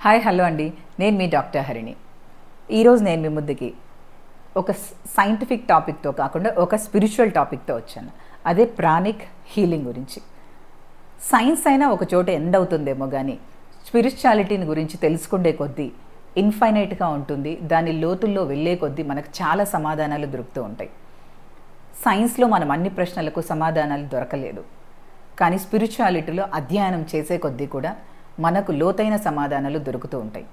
Hi hello అండి, నేను మీ doctor Harini. ఈరోజు నేను మీ ముందుకి ఒక సైంటిఫిక్ టాపిక్తో కాకుండా ఒక స్పిరిచువల్ టాపిక్తో వచ్చాను. అదే ప్రాణిక్ హీలింగ్ గురించి. సైన్స్ అయినా ఒక చోట ఎండ్ అవుతుందేమో కానీ స్పిరిచువాలిటీని గురించి తెలుసుకునే కొద్దీ ఇన్ఫైనైట్గా ఉంటుంది. దాని లోతుల్లో వెళ్ళే కొద్దీ మనకు చాలా సమాధానాలు దొరుకుతూ ఉంటాయి. సైన్స్లో మనం అన్ని ప్రశ్నలకు సమాధానాలు దొరకలేదు, కానీ స్పిరిచువాలిటీలో అధ్యయనం చేసే కొద్దీ కూడా మనకు లోతైన సమాధానాలు దొరుకుతూ ఉంటాయి.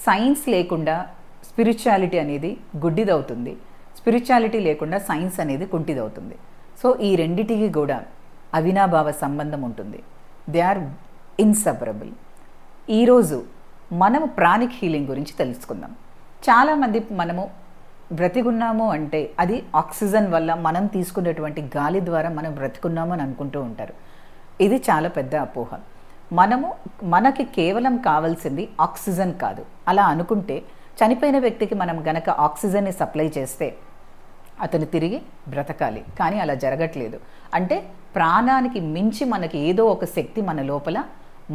సైన్స్ లేకుండా స్పిరిచువాలిటీ అనేది గుడ్డిదవుతుంది, స్పిరిచువాలిటీ లేకుండా సైన్స్ అనేది కుంటిదవుతుంది. సో ఈ రెండిటికి కూడా అవినాభావ సంబంధం ఉంటుంది. They are inseparable. ఈరోజు మనము ప్రాణిక్ హీలింగ్ గురించి తెలుసుకుందాం. చాలామంది మనము బ్రతికున్నాము అంటే అది ఆక్సిజన్ వల్ల, మనం తీసుకునేటువంటి గాలి ద్వారా మనం బ్రతికున్నాము అని అనుకుంటూ ఉంటారు. ఇది చాలా పెద్ద అపోహ. మనకి కేవలం కావాల్సింది ఆక్సిజన్ కాదు. అలా అనుకుంటే చనిపోయిన వ్యక్తికి మనం గనక ఆక్సిజన్ని సప్లై చేస్తే అతను తిరిగి బ్రతకాలి, కానీ అలా జరగట్లేదు. అంటే ప్రాణానికి మించి మనకి ఏదో ఒక శక్తి మన లోపల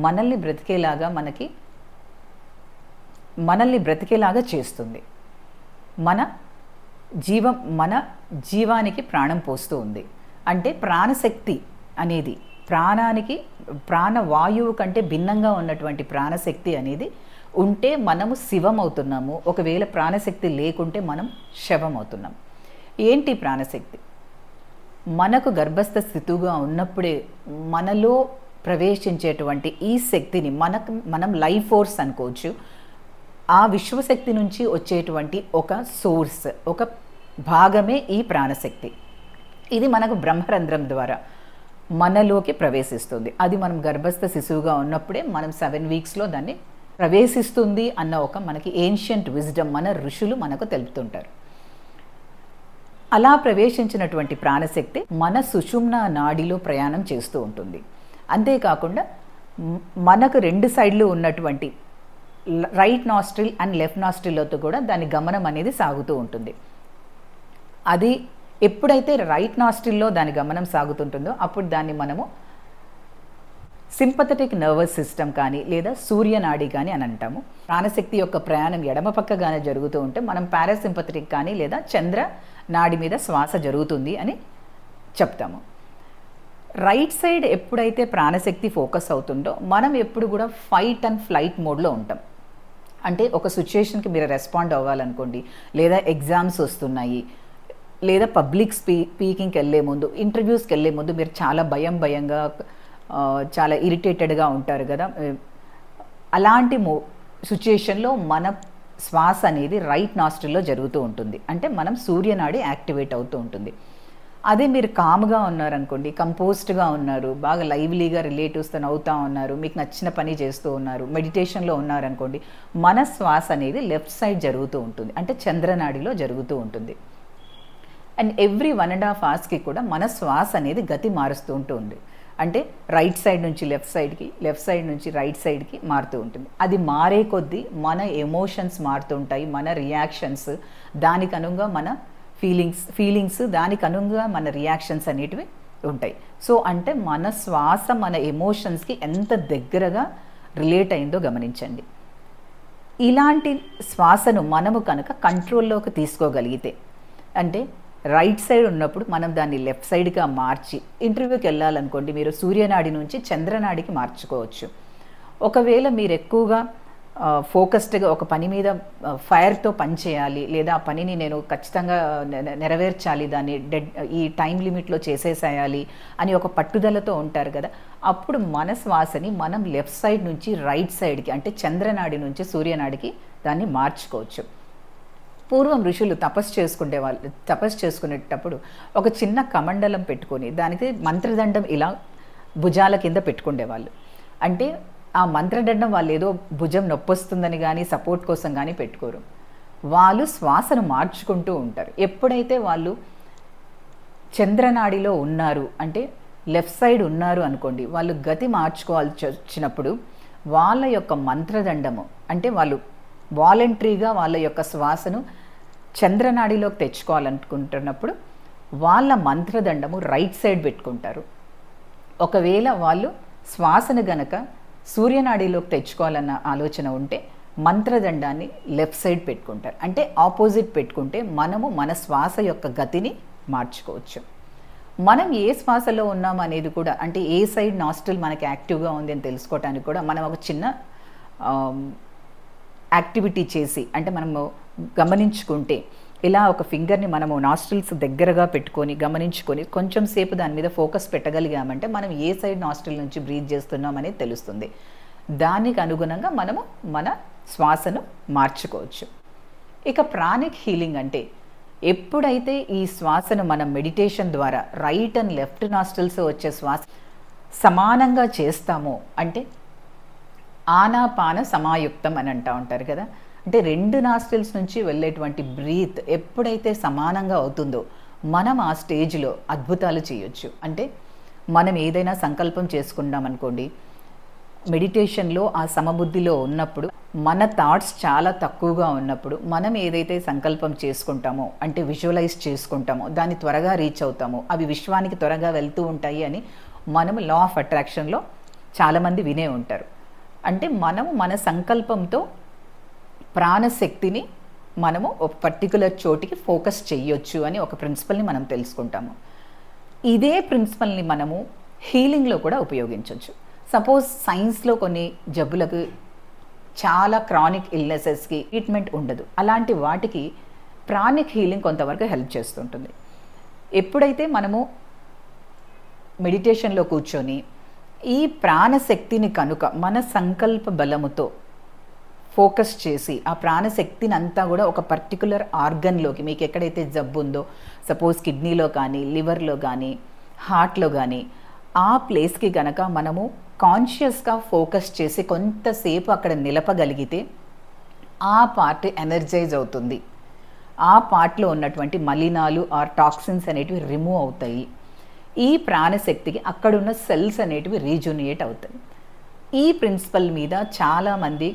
మనల్ని బ్రతికేలాగా చేస్తుంది. మన జీవానికి ప్రాణం పోస్తూ ఉంది. అంటే ప్రాణశక్తి అనేది ప్రాణవాయువు కంటే భిన్నంగా ఉన్నటువంటి ప్రాణశక్తి అనేది ఉంటే మనము శివం అవుతున్నాము. ఒకవేళ ప్రాణశక్తి లేకుంటే మనం శవం అవుతున్నాం. ఏంటి ప్రాణశక్తి? మనకు గర్భస్థ స్థితిగా ఉన్నప్పుడే మనలో ప్రవేశించేటువంటి ఈ శక్తిని మనం లైఫ్ ఫోర్స్ అనుకోవచ్చు. ఆ విశ్వశక్తి నుంచి వచ్చేటువంటి ఒక సోర్స్, ఒక భాగమే ఈ ప్రాణశక్తి. ఇది మనకు బ్రహ్మరంధ్రం ద్వారా మనలోకి ప్రవేశిస్తుంది. అది మనం గర్భస్థ శిశువుగా ఉన్నప్పుడే మనం 7 వీక్స్లో దాన్ని ప్రవేశిస్తుంది అన్న ఒక మనకి ఏన్షియంట్ విజ్డమ్ మన ఋషులు మనకు తెలుపుతుంటారు. అలా ప్రవేశించినటువంటి ప్రాణశక్తి మన సుషుమ్నా నాడిలో ప్రయాణం చేస్తూ ఉంటుంది. అంతేకాకుండా మనకు 2 సైడ్లు ఉన్నటువంటి రైట్ నాస్ట్రిల్ అండ్ లెఫ్ట్ నాస్ట్రిల్తో కూడా దాని గమనం అనేది సాగుతూ ఉంటుంది. అది ఎప్పుడైతే రైట్ నాస్ట్రిల్లో దాని గమనం సాగుతుంటుందో అప్పుడు దాన్ని మనము సింపథెటిక్ నర్వస్ సిస్టమ్ కానీ లేదా సూర్యనాడి కానీ అని అంటాము. ప్రాణశక్తి యొక్క ప్రయాణం ఎడమ పక్కగానే జరుగుతూ ఉంటే మనం పారాసింపథెటిక్ కానీ లేదా చంద్ర నాడి మీద శ్వాస జరుగుతుంది అని చెప్తాము. రైట్ సైడ్ ఎప్పుడైతే ప్రాణశక్తి ఫోకస్ అవుతుందో మనం ఎప్పుడు కూడా ఫైట్ అండ్ ఫ్లైట్ మోడ్లో ఉంటాం. అంటే ఒక సిచ్యుయేషన్కి మీరు రెస్పాండ్ అవ్వాలనుకోండి, లేదా ఎగ్జామ్స్ వస్తున్నాయి, లేదా పబ్లిక్ స్పీకింగ్కి వెళ్ళే ముందు, ఇంటర్వ్యూస్కి వెళ్ళే ముందు మీరు చాలా భయంగా చాలా ఇరిటేటెడ్గా ఉంటారు కదా. అలాంటి సిచ్యుయేషన్లో మన శ్వాస అనేది రైట్ నాస్ట్రిల్లో జరుగుతూ ఉంటుంది. అంటే మనం సూర్యనాడి యాక్టివేట్ అవుతూ ఉంటుంది. అదే మీరు కామ్గా ఉన్నారనుకోండి, కంపోజ్డ్గా ఉన్నారు, బాగా లైవ్లీగా రిలేటివ్స్తో నవ్వుతూ ఉన్నారు, మీకు నచ్చిన పని చేస్తూ ఉన్నారు, మెడిటేషన్లో ఉన్నారనుకోండి, మన శ్వాస అనేది లెఫ్ట్ సైడ్ జరుగుతూ ఉంటుంది. అంటే చంద్రనాడిలో జరుగుతూ ఉంటుంది. అండ్ ఎవ్రీ 1.5 అవర్స్కి కూడా మన శ్వాస అనేది గతి మారుస్తూ ఉంటుంది. అంటే రైట్ సైడ్ నుంచి లెఫ్ట్ సైడ్కి, లెఫ్ట్ సైడ్ నుంచి రైట్ సైడ్కి మారుతూ ఉంటుంది. అది మారే కొద్దీ మన ఎమోషన్స్ మారుతూ ఉంటాయి, మన రియాక్షన్స్ దానికి అనుగుణంగా మన ఫీలింగ్స్ దానికి అనుగుణంగా మన రియాక్షన్స్ అనేటివి ఉంటాయి. సో అంటే మన శ్వాస మన ఎమోషన్స్కి ఎంత దగ్గరగా రిలేట్ అయిందో గమనించండి. ఇలాంటి శ్వాసను మనము కనుక కంట్రోల్లోకి తీసుకోగలిగితే, అంటే రైట్ సైడ్ ఉన్నప్పుడు మనం దాన్ని లెఫ్ట్ సైడ్గా మార్చి, ఇంటర్వ్యూకి వెళ్ళాలనుకోండి, మీరు సూర్యనాడి నుంచి చంద్రనాడికి మార్చుకోవచ్చు. ఒకవేళ మీరు ఎక్కువగా ఫోకస్డ్గా ఒక పని మీద ఫైర్తో పని చేయాలి, లేదా ఆ పనిని నేను ఖచ్చితంగా నెరవేర్చాలి, దాన్ని ఈ టైం లిమిట్లో చేసేసేయాలి అని ఒక పట్టుదలతో ఉంటారు కదా, అప్పుడు మన శ్వాసని మనం లెఫ్ట్ సైడ్ నుంచి రైట్ సైడ్కి, అంటే చంద్రనాడి నుంచి సూర్యనాడికి దాన్ని మార్చుకోవచ్చు. పూర్వం ఋషులు తపస్సు చేసుకునేటప్పుడు ఒక చిన్న కమండలం పెట్టుకొని దానికి మంత్రదండం ఇలా భుజాల కింద పెట్టుకునేవాళ్ళు. అంటే ఆ మంత్రదండం వాళ్ళు ఏదో భుజం నొప్పొస్తుందని కానీ సపోర్ట్ కోసం కానీ పెట్టుకోరు. వాళ్ళు శ్వాసను మార్చుకుంటూ ఉంటారు. ఎప్పుడైతే వాళ్ళు చంద్రనాడిలో ఉన్నారు, అంటే లెఫ్ట్ సైడ్ ఉన్నారు అనుకోండి, వాళ్ళు గతి మార్చుకోవాల్సి వచ్చినప్పుడు వాళ్ళ యొక్క మంత్రదండము, అంటే వాళ్ళు వాలంటరీగా వాళ్ళ యొక్క శ్వాసను చంద్రనాడిలోకి తెచ్చుకోవాలనుకుంటున్నప్పుడు వాళ్ళ మంత్రదండము రైట్ సైడ్ పెట్టుకుంటారు. ఒకవేళ వాళ్ళు శ్వాసను గనక సూర్యనాడిలోకి తెచ్చుకోవాలన్న ఆలోచన ఉంటే మంత్రదండాన్ని లెఫ్ట్ సైడ్ పెట్టుకుంటారు. అంటే ఆపోజిట్ పెట్టుకుంటే మనము మన శ్వాస యొక్క గతిని మార్చుకోవచ్చు. మనం ఏ శ్వాసలో ఉన్నాం అనేది కూడా, అంటే ఏ సైడ్ నాస్ట్రిల్ మనకి యాక్టివ్గా ఉంది అని తెలుసుకోవడానికి కూడా మనం ఒక చిన్న యాక్టివిటీ చేసి, అంటే మనము గమనించుకుంటే, ఇలా ఒక ఫింగర్ని మనము నాస్ట్రిల్స్ దగ్గరగా పెట్టుకొని గమనించుకొని కొంచెం సేపు దాని మీద ఫోకస్ పెట్టగలిగామంటే మనం ఏ సైడ్ నాస్ట్రిల్ నుంచి బ్రీత్ చేస్తున్నాం అనేది తెలుస్తుంది. దానికి అనుగుణంగా మనము మన శ్వాసను మార్చుకోవచ్చు. ఇక ప్రాణిక్ హీలింగ్ అంటే ఎప్పుడైతే ఈ శ్వాసను మనం మెడిటేషన్ ద్వారా రైట్ అండ్ లెఫ్ట్ నాస్ట్రిల్స్ వచ్చే శ్వాస సమానంగా చేస్తామో, అంటే ఆనాపాన సమాయుక్తం అని అంటూ ఉంటారు కదా, అంటే 2 నాస్ట్రిల్స్ నుంచి వెళ్ళేటువంటి బ్రీత్ ఎప్పుడైతే సమానంగా అవుతుందో మనం ఆ స్టేజ్లో అద్భుతాలు చేయొచ్చు. అంటే మనం ఏదైనా సంకల్పం చేసుకున్నాం అనుకోండి, మెడిటేషన్లో ఆ సమబుద్ధిలో ఉన్నప్పుడు, మన థాట్స్ చాలా తక్కువగా ఉన్నప్పుడు మనం ఏదైతే సంకల్పం చేసుకుంటామో, అంటే విజువలైజ్ చేసుకుంటామో దాన్ని త్వరగా రీచ్ అవుతామో, అవి విశ్వానికి త్వరగా వెళ్తూ ఉంటాయి అని మనము లా ఆఫ్ అట్రాక్షన్లో చాలామంది వినే ఉంటారు. అంటే మనము మన సంకల్పంతో ప్రాణశక్తిని మనము ఒక పర్టికులర్ చోటికి ఫోకస్ చేయొచ్చు అని ఒక ప్రిన్సిపల్ని మనం తెలుసుకుంటాము. ఇదే ప్రిన్సిపల్ని మనము హీలింగ్లో కూడా ఉపయోగించవచ్చు. సపోజ్ సైన్స్లో కొన్ని జబ్బులకు, చాలా క్రానిక్ ఇల్నెసెస్కి ట్రీట్మెంట్ ఉండదు. అలాంటి వాటికి ప్రాణిక్ హీలింగ్ కొంతవరకు హెల్ప్ చేస్తుంటుంది. ఎప్పుడైతే మనము మెడిటేషన్లో కూర్చొని ఈ ప్రాణశక్తిని కనుక మన సంకల్ప బలముతో ఫోకస్ చేసి ఆ ప్రాణశక్తిని అంతా కూడా ఒక పర్టికులర్ ఆర్గన్లోకి, మీకు ఎక్కడైతే జబ్బు ఉందో, సపోజ్ కిడ్నీలో కానీ, లివర్లో కానీ, హార్ట్లో కానీ, ఆ ప్లేస్కి కనుక మనము కాన్షియస్గా ఫోకస్ చేసి కొంతసేపు అక్కడ నిలపగలిగితే ఆ పార్ట్ ఎనర్జైజ్ అవుతుంది. ఆ పార్ట్లో ఉన్నటువంటి మలినాలు ఆర్ టాక్సిన్స్ అనేటివి రిమూవ్ అవుతాయి. ఈ ప్రాణశక్తికి అక్కడున్న సెల్స్ అనేటివి రీజునియేట్ అవుతాయి. ఈ ప్రిన్సిపల్ మీద చాలామంది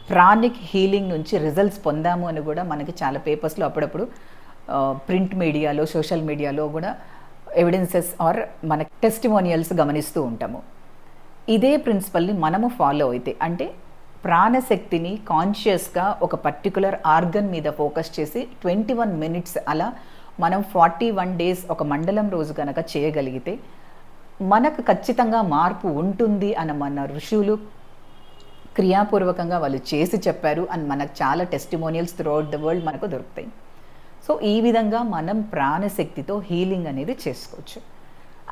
ప్రాణిక్ హీలింగ్ నుంచి రిజల్ట్స్ పొందాము అని కూడా మనకి చాలా పేపర్స్లో అప్పుడప్పుడు ప్రింట్ మీడియాలో, సోషల్ మీడియాలో కూడా ఎవిడెన్సెస్ ఆర్ మన టెస్టిమోనియల్స్ గమనిస్తూ ఉంటాము. ఇదే ప్రిన్సిపల్ని మనము ఫాలో అయితే, అంటే ప్రాణశక్తిని కాన్షియస్గా ఒక పర్టికులర్ ఆర్గన్ మీద ఫోకస్ చేసి 21 మినిట్స్ అలా మనం 41 డేస్ ఒక మండలం రోజు కనుక చేయగలిగితే మనకు ఖచ్చితంగా మార్పు ఉంటుంది అని మన ఋషులు క్రియాపూర్వకంగా వాళ్ళు చేసి చెప్పారు అని మనకు చాలా టెస్టిమోనియల్స్ త్రూఅవుట్ ద వరల్డ్ మనకు దొరుకుతాయి. సో ఈ విధంగా మనం ప్రాణశక్తితో హీలింగ్ అనేది చేసుకోవచ్చు.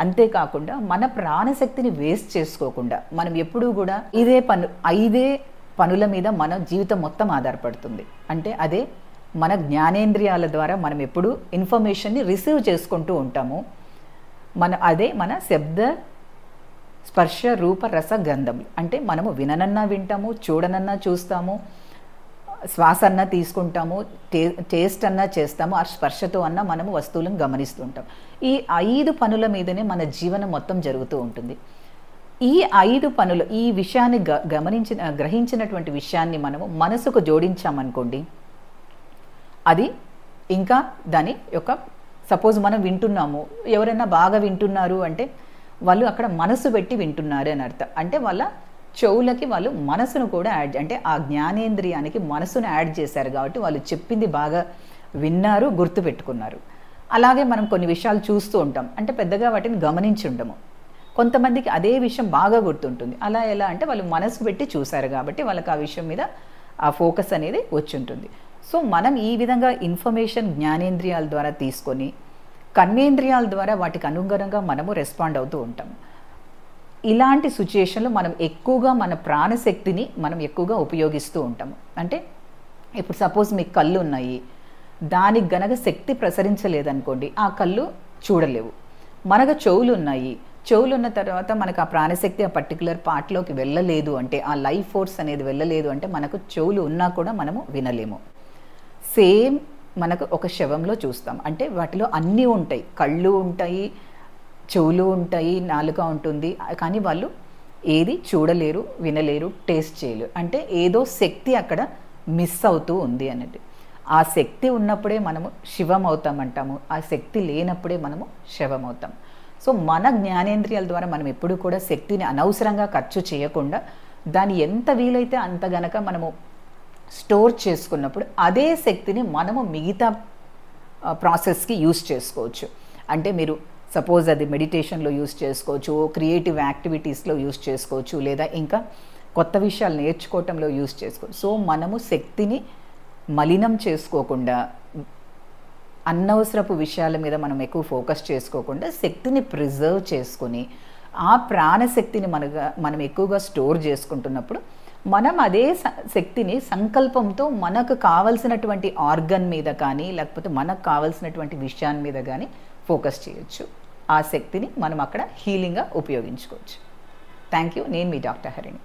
అంతేకాకుండా మన ప్రాణశక్తిని వేస్ట్ చేసుకోకుండా మనం ఎప్పుడూ కూడా ఐదే పనుల మీద మన జీవితం మొత్తం ఆధారపడుతుంది. అంటే అదే మన జ్ఞానేంద్రియాల ద్వారా మనం ఎప్పుడు ఇన్ఫర్మేషన్ని రిసీవ్ చేసుకుంటూ ఉంటాము. అదే మన శబ్ద, స్పర్శ, రూప, రస, గంధములు. అంటే మనము విననన్నా వింటాము, చూడనన్నా చూస్తాము, శ్వాస అన్నా తీసుకుంటాము, టేస్ట్ అన్నా చేస్తాము, ఆ స్పర్శతో అన్నా మనము వస్తువులను గమనిస్తూ ఉంటాం. ఈ 5 పనుల మీదనే మన జీవనం మొత్తం జరుగుతూ ఉంటుంది. ఈ 5 పనులు, ఈ విషయాన్ని గ్రహించినటువంటి విషయాన్ని మనము మనసుకు జోడించామనుకోండి, అది ఇంకా దాని యొక్క, సపోజ్ మనం వింటున్నాము, ఎవరైనా బాగా వింటున్నారు అంటే వాళ్ళు అక్కడ మనసు పెట్టి వింటున్నారు అని అర్థం. అంటే వాళ్ళ చెవులకి వాళ్ళు మనసును కూడా యాడ్, అంటే ఆ జ్ఞానేంద్రియానికి మనసును యాడ్ చేశారు కాబట్టి వాళ్ళు చెప్పింది బాగా విన్నారు, గుర్తుపెట్టుకున్నారు. అలాగే మనం కొన్ని విషయాలు చూస్తూ ఉంటాం, అంటే పెద్దగా వాటిని గమనించి ఉండము. కొంతమందికి అదే విషయం బాగా గుర్తుంటుంది. అలా ఎలా అంటే వాళ్ళు మనసు పెట్టి చూశారు కాబట్టి వాళ్ళకి ఆ విషయం మీద ఆ ఫోకస్ అనేది వచ్చి ఉంటుంది. సో మనం ఈ విధంగా ఇన్ఫర్మేషన్ జ్ఞానేంద్రియాల ద్వారా తీసుకొని కర్మేంద్రియాల ద్వారా వాటికి అనుగుణంగా మనము రెస్పాండ్ అవుతూ ఉంటాం. ఇలాంటి సిచ్యుయేషన్లో మనం ఎక్కువగా మన ప్రాణశక్తిని మనం ఎక్కువగా ఉపయోగిస్తూ ఉంటాము. అంటే ఇప్పుడు సపోజ్ మీకు కళ్ళు ఉన్నాయి, దానికి గనక శక్తి ప్రసరించలేదనుకోండి, ఆ కళ్ళు చూడలేవు. మనకు చెవులు ఉన్నాయి, చెవులు ఉన్న తర్వాత మనకు ఆ ప్రాణశక్తి ఆ పర్టికులర్ పార్ట్లోకి వెళ్ళలేదు అంటే, ఆ లైఫ్ ఫోర్స్ అనేది వెళ్ళలేదు అంటే మనకు చెవులు ఉన్నా కూడా మనము వినలేము. సేమ్ మనకు ఒక శవంలో చూస్తాం, అంటే వాటిలో అన్నీ ఉంటాయి, కళ్ళు ఉంటాయి, చెవులు ఉంటాయి, నాలుక ఉంటుంది, కానీ వాళ్ళు ఏది చూడలేరు, వినలేరు, టేస్ట్ చేయలేరు. అంటే ఏదో శక్తి అక్కడ మిస్ అవుతూ ఉంది అన్నది. ఆ శక్తి ఉన్నప్పుడే మనము శివం అవుతామంటాము, ఆ శక్తి లేనప్పుడే మనము శవం అవుతాం. సో మన జ్ఞానేంద్రియాల ద్వారా మనం ఎప్పుడూ కూడా శక్తిని అనవసరంగా ఖర్చు చేయకుండా దాన్ని ఎంత వీలైతే అంత గనక మనము స్టోర్ చేసుకున్నప్పుడు అదే శక్తిని మనము మిగతా ప్రాసెస్కి యూస్ చేసుకోవచ్చు. అంటే మీరు సపోజ్ అది మెడిటేషన్లో యూస్ చేసుకోవచ్చు, క్రియేటివ్ యాక్టివిటీస్లో యూస్ చేసుకోవచ్చు, లేదా ఇంకా కొత్త విషయాలు నేర్చుకోవటంలో యూస్ చేసుకోవచ్చు. సో మనము శక్తిని మలినం చేసుకోకుండా, అనవసరపు విషయాల మీద మనం ఎక్కువ ఫోకస్ చేసుకోకుండా శక్తిని ప్రిజర్వ్ చేసుకొని ఆ ప్రాణశక్తిని మనం ఎక్కువగా స్టోర్ చేసుకుంటున్నప్పుడు మనం అదే శక్తిని సంకల్పంతో మనకు కావలసినటువంటి ఆర్గన్ మీద కానీ లేకపోతే మనకు కావలసినటువంటి విషయాన్ని మీద కానీ ఫోకస్ చేయొచ్చు. ఆ శక్తిని మనం అక్కడ హీలింగ్గా ఉపయోగించుకోవచ్చు. Thank you. నేను మీ డాక్టర్ హరిణి.